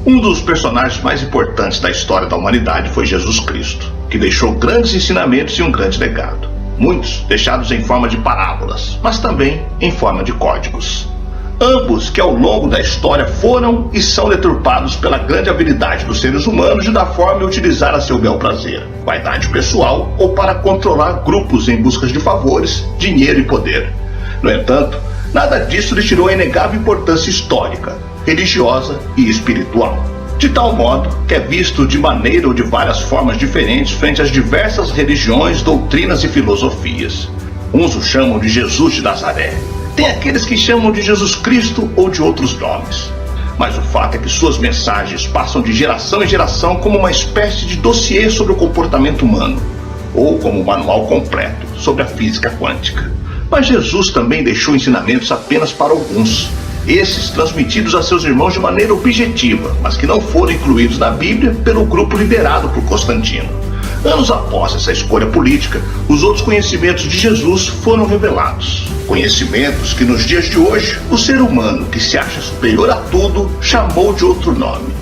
Um dos personagens mais importantes da história da humanidade foi Jesus Cristo, que deixou grandes ensinamentos e um grande legado. Muitos deixados em forma de parábolas, mas também em forma de códigos. Ambos que ao longo da história foram e são deturpados pela grande habilidade dos seres humanos de dar forma e utilizar a seu bel prazer, vaidade pessoal ou para controlar grupos em busca de favores, dinheiro e poder. No entanto, nada disso lhe tirou a inegável importância histórica, religiosa e espiritual, de tal modo que é visto de maneira ou de várias formas diferentes frente às diversas religiões, doutrinas e filosofias. Uns o chamam de Jesus de Nazaré, tem aqueles que chamam de Jesus Cristo ou de outros nomes. Mas o fato é que suas mensagens passam de geração em geração como uma espécie de dossiê sobre o comportamento humano, ou como um manual completo sobre a física quântica. Mas Jesus também deixou ensinamentos apenas para alguns, esses transmitidos a seus irmãos de maneira objetiva, mas que não foram incluídos na Bíblia pelo grupo liderado por Constantino. Anos após essa escolha política, os outros conhecimentos de Jesus foram revelados. Conhecimentos que nos dias de hoje, o ser humano que se acha superior a tudo, chamou de outro nome.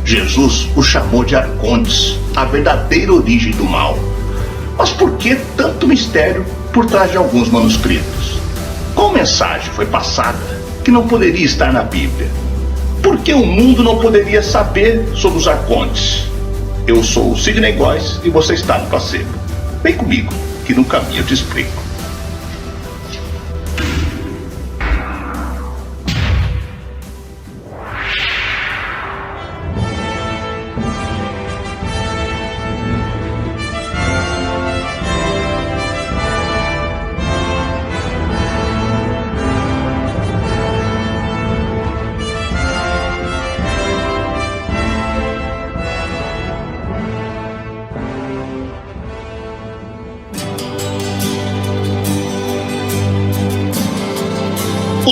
Jesus o chamou de arcontes, a verdadeira origem do mal. Mas por que tanto mistério por trás de alguns manuscritos? Qual mensagem foi passada que não poderia estar na Bíblia? Por que o mundo não poderia saber sobre os arcontes? Eu sou o Sidney Góes e você está no Placebo. Vem comigo, que no caminho eu te explico.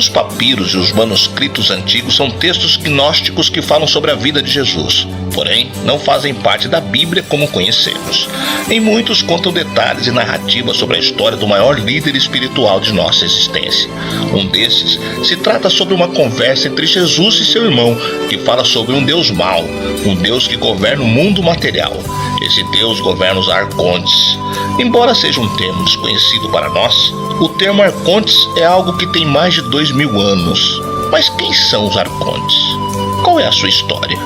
Os papiros e os manuscritos antigos são textos gnósticos que falam sobre a vida de Jesus, porém não fazem parte da Bíblia como conhecemos. Em muitos contam detalhes e narrativas sobre a história do maior líder espiritual de nossa existência. Um desses se trata sobre uma conversa entre Jesus e seu irmão, que fala sobre um Deus mau, um Deus que governa o mundo material. Esse Deus governa os arcontes. Embora seja um termo desconhecido para nós, o termo arcontes é algo que tem mais de 2000 anos. Mas quem são os arcontes? Qual é a sua história?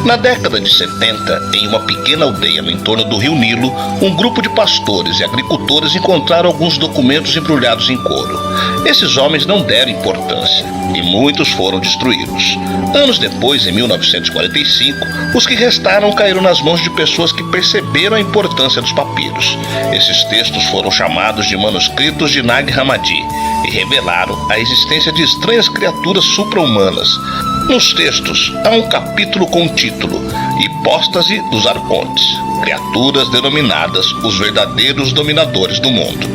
Na década de 70, em uma pequena aldeia no entorno do rio Nilo, um grupo de pastores e agricultores encontraram alguns documentos embrulhados em couro. Esses homens não deram importância e muitos foram destruídos. Anos depois, em 1945, os que restaram caíram nas mãos de pessoas que perceberam a importância dos papiros. Esses textos foram chamados de manuscritos de Nag Hammadi e revelaram a existência de estranhas criaturas supra-humanas. Nos textos, há um capítulo com o título Hipóstase dos Arcontes, criaturas denominadas os verdadeiros dominadores do mundo.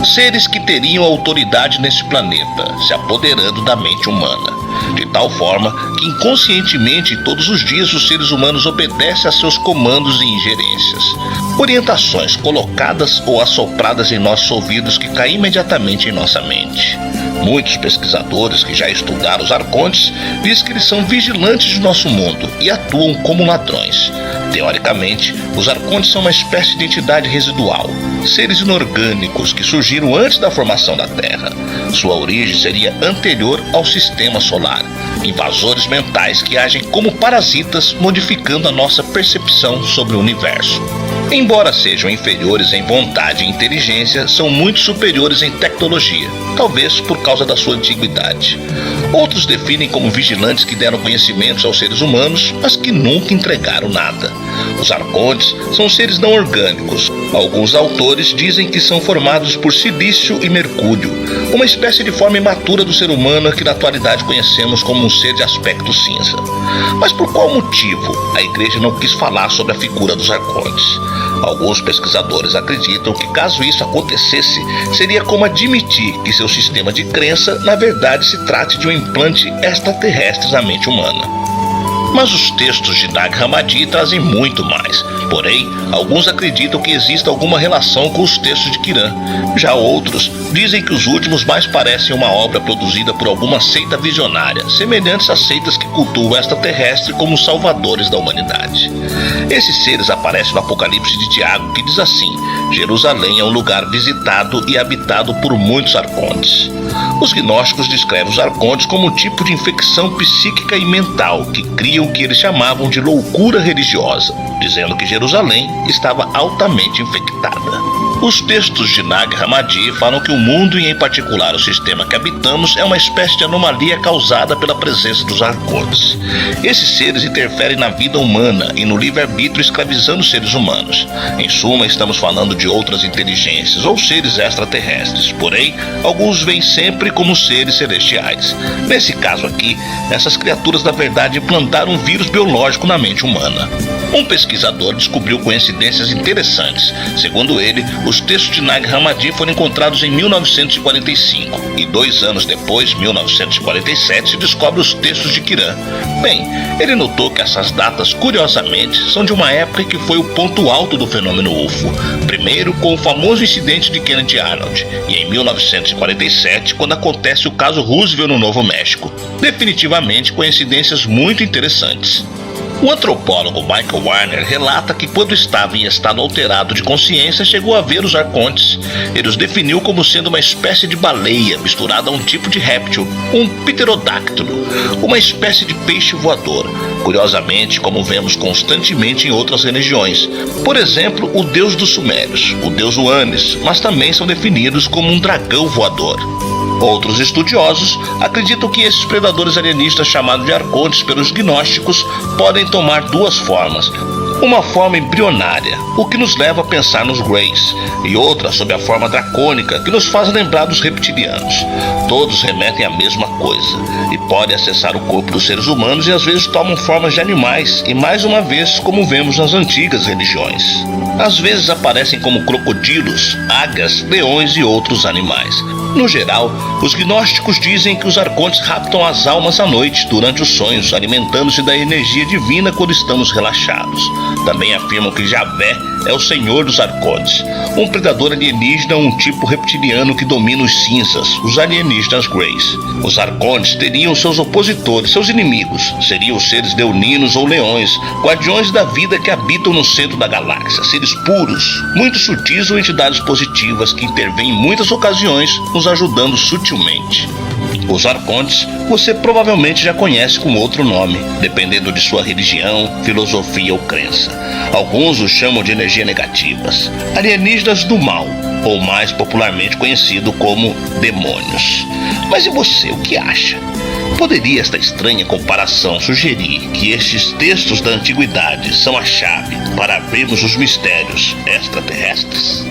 Seres que teriam autoridade nesse planeta, se apoderando da mente humana, de tal forma que inconscientemente todos os dias os seres humanos obedecem a seus comandos e ingerências. Orientações colocadas ou assopradas em nossos ouvidos que caem imediatamente em nossa mente. Muitos pesquisadores que já estudaram os arcontes dizem que eles são vigilantes de nosso mundo e atuam como ladrões. Teoricamente, os arcontes são uma espécie de entidade residual, seres inorgânicos que surgiram antes da formação da Terra. Sua origem seria anterior ao sistema solar, invasores mentais que agem como parasitas, modificando a nossa percepção sobre o universo. Embora sejam inferiores em vontade e inteligência, são muito superiores em tecnologia, talvez por causa da sua antiguidade. Outros definem como vigilantes que deram conhecimentos aos seres humanos, mas que nunca entregaram nada. Os arcontes são seres não orgânicos. Alguns autores dizem que são formados por silício e mercúrio, uma espécie de forma imatura do ser humano que na atualidade conhecemos como um ser de aspecto cinza. Mas por qual motivo a igreja não quis falar sobre a figura dos arcontes? Alguns pesquisadores acreditam que caso isso acontecesse, seria como admitir que seu sistema de crença na verdade se trate de um implante extraterrestre na mente humana. Mas os textos de Nag Hammadi trazem muito mais. Porém, alguns acreditam que exista alguma relação com os textos de Quirã. Já outros dizem que os últimos mais parecem uma obra produzida por alguma seita visionária, semelhantes às seitas que cultuam o extraterrestre como salvadores da humanidade. Esses seres aparecem no Apocalipse de Tiago, que diz assim: Jerusalém é um lugar visitado e habitado por muitos arcontes. Os gnósticos descrevem os arcontes como um tipo de infecção psíquica e mental que criam o que eles chamavam de loucura religiosa, dizendo que Jerusalém estava altamente infectada. Os textos de Nag Hammadi falam que o mundo, e em particular o sistema que habitamos, é uma espécie de anomalia causada pela presença dos arcontes. Esses seres interferem na vida humana e no livre-arbítrio, escravizando os seres humanos. Em suma, estamos falando de outras inteligências ou seres extraterrestres, porém, alguns veem sempre como seres celestiais. Nesse caso aqui, essas criaturas na verdade implantaram um vírus biológico na mente humana. Um pesquisador descobriu coincidências interessantes. Segundo ele, os textos de Nag Hammadi foram encontrados em 1945 e 2 anos depois, 1947, se descobre os textos de Quirã. Bem, ele notou que essas datas, curiosamente, são de uma época que foi o ponto alto do fenômeno UFO. Primeiro, com o famoso incidente de Kennedy Arnold, e em 1947, quando acontece o caso Roosevelt no Novo México. Definitivamente coincidências muito interessantes. O antropólogo Michael Warner relata que quando estava em estado alterado de consciência chegou a ver os arcontes. Ele os definiu como sendo uma espécie de baleia misturada a um tipo de réptil, um pterodáctilo, uma espécie de peixe voador, curiosamente como vemos constantemente em outras religiões. Por exemplo, o deus dos sumérios, o deus Uanes, mas também são definidos como um dragão voador. Outros estudiosos acreditam que esses predadores alienígenas chamados de arcontes pelos gnósticos podem tomar 2 formas. Uma forma embrionária, o que nos leva a pensar nos Greys, e outra sob a forma dracônica, que nos faz lembrar dos reptilianos. Todos remetem à mesma coisa, e podem acessar o corpo dos seres humanos e às vezes tomam formas de animais, e mais uma vez como vemos nas antigas religiões. Às vezes aparecem como crocodilos, águias, leões e outros animais. No geral, os gnósticos dizem que os arcontes raptam as almas à noite durante os sonhos, alimentando-se da energia divina quando estamos relaxados. Também afirmam que Javé é o senhor dos arcontes, um predador alienígena ou um tipo reptiliano que domina os cinzas, os alienígenas Greys. Os arcontes teriam seus opositores, seus inimigos, seriam os seres leoninos ou leões, guardiões da vida que habitam no centro da galáxia, seres puros, muito sutis ou entidades positivas que intervêm em muitas ocasiões, nos ajudando sutilmente. Os arcontes você provavelmente já conhece com outro nome, dependendo de sua religião, filosofia ou crença. Alguns os chamam de energia negativas, alienígenas do mal, ou mais popularmente conhecido como demônios. Mas e você, o que acha? Poderia esta estranha comparação sugerir que estes textos da antiguidade são a chave para abrirmos os mistérios extraterrestres?